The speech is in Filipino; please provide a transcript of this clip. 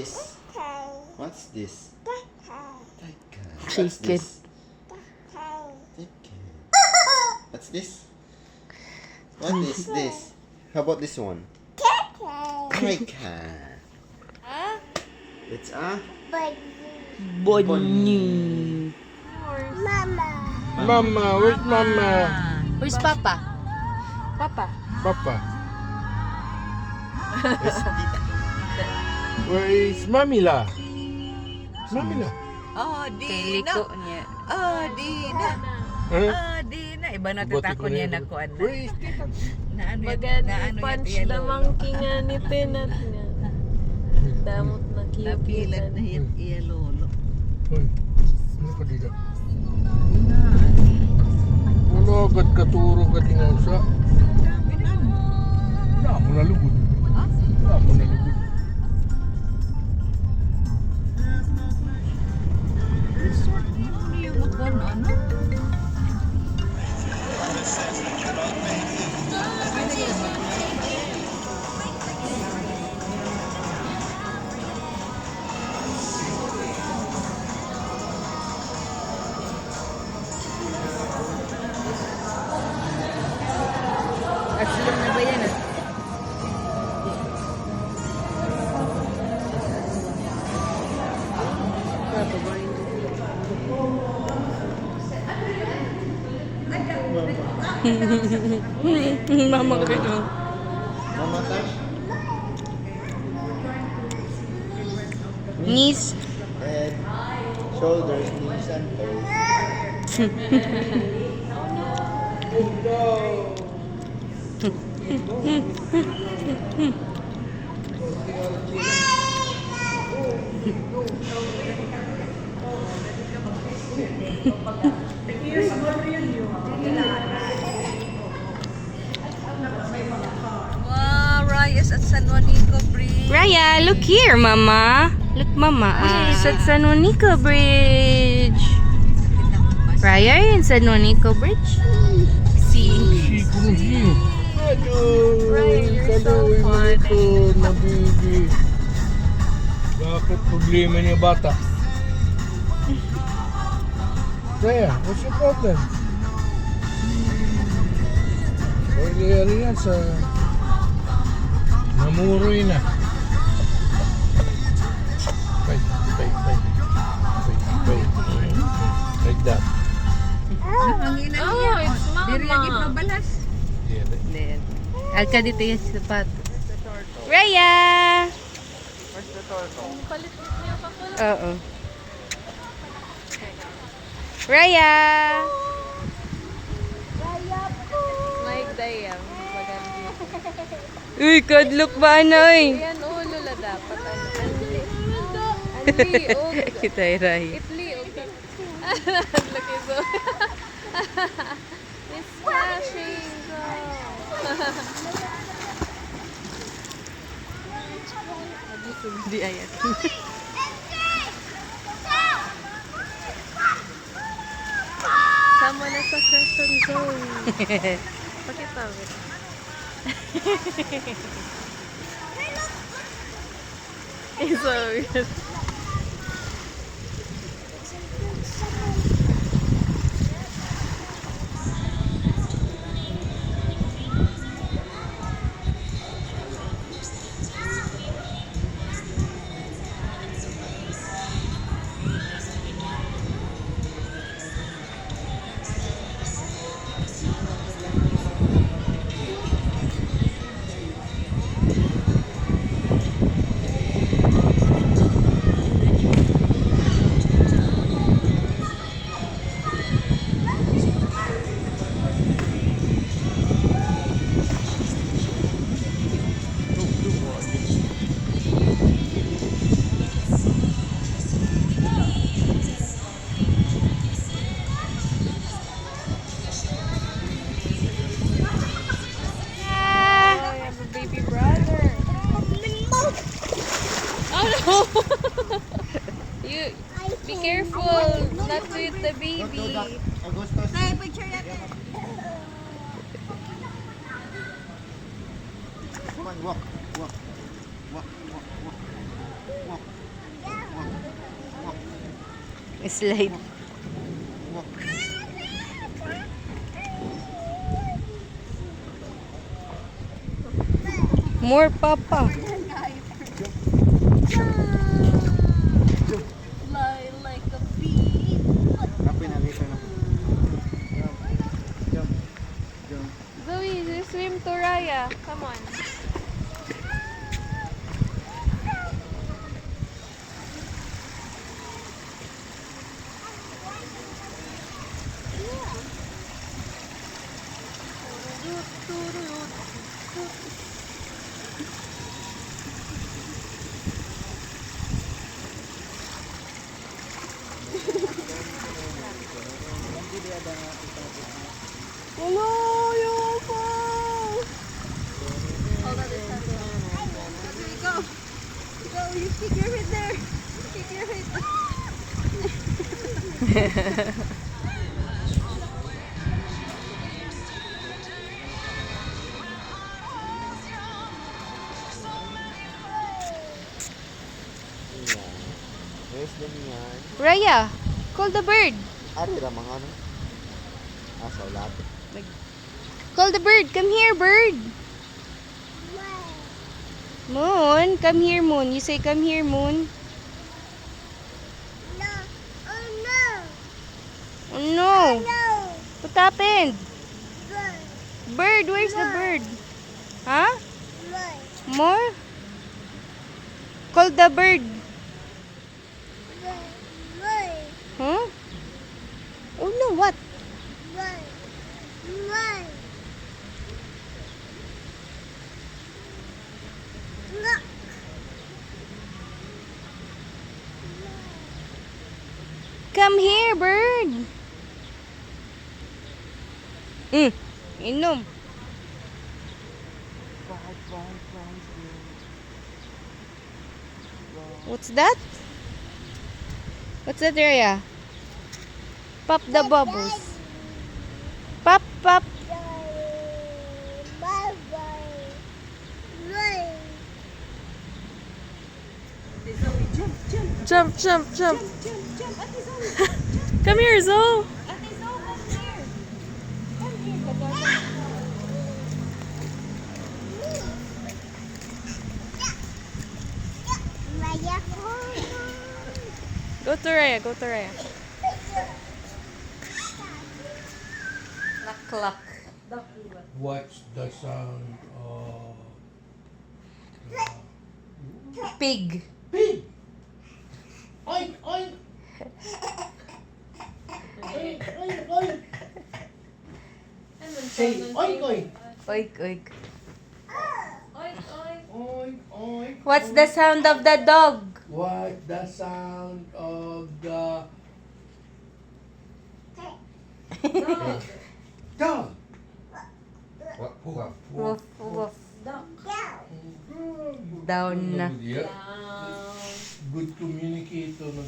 this? What's this? Tiger. What's Chicken. this? Chicken. What's this? What is this? How about this one? Tiger. It's a Bonnie. Mama, where's Mama? Where's Papa? Papa. Papa. Where's Tita? Where is Mamila? Mamila. Oh, Kay di liko na. niya. Oh, di na. Huh? Oh, di na. Iba na Buti tatako ko niya na na kuan na. Where is Tita? Na ano yan? Bagan Na ano punch yan? lamang kinga ni Tenat nga. Damot na Napilat na kiyapitan. yan iya lolo. Hoy, ano ka dito? Wala agad katuro ka tinausa. Dami na. Wala mo nalugod. Ha? Wala mo nalugod. Resort mo niyo kuan ano? Asulong na ba yan ah? Mama ko rin. Mama touch? Knees. Head, shoulders, knees, and toes. Wow, Reyes at San Juanico Bridge. Raya, look here, Mama. Look, Mama. It's at San Juanico Bridge. Raya, you're in San Juanico Bridge. See. Sikundi. Aduh, Brian, you're so kalawin mo funny. nito, nabigi. Bakit problema niya bata? Raya, what's your problem? Pwede yan sa namuroy na. Wait. Like that. Nakanginan Oh, niya. it's Mama. Diri lagi pabalas. Yeah, Alka dito yung sapat. Raya! Palit niya pa ko. Oo. Raya! Like Dayam. Maganda. Uy, kadlok ba, Anoy? Yan ulo la dapat. Anli. Og. Kitay, Ray. Itli og. Laki so. It's flashing. Di ayat. Sama na sa crescent zone. Pakita mo. It's so weird. You be careful not to hit the baby. Augustus. Tay, picture natin. Come on, walk. Walk. Walk. Walk. Walk. Walk. Slide. More papa. Fly like a bee. Kapoy na dito na. Jump. Jump. Zoe, you swim to Raya. Come on. Hello, ayoko. Hold on this hand. Okay, go. Go, you stick your head there. Stick your head. Where's the niyan? Raya, call the bird. Ari ra mga ano? Sa ulat. Call the bird. Come here, bird. Moon, come here, Moon. You say, come here, Moon. Oh no. What happened? Bird, where's the bird? Huh? More? Call the bird. Huh? Oh no, what? Come here, bird. Inom. What's that? What's that, Raya? Pop the bubbles. Pop, pop. Jump, jump, jump. Come here, Zoe. Go to Raya, go to Raya. Cluck, cluck. What's the sound of Pig. pig? Oink, oink. Oink, oink, oink. Say oink, oink. Oink, oink. Oink, oink. What's the sound of the dog? What's the sound of the dog? What? Woof, woof. Down na. Good communicator na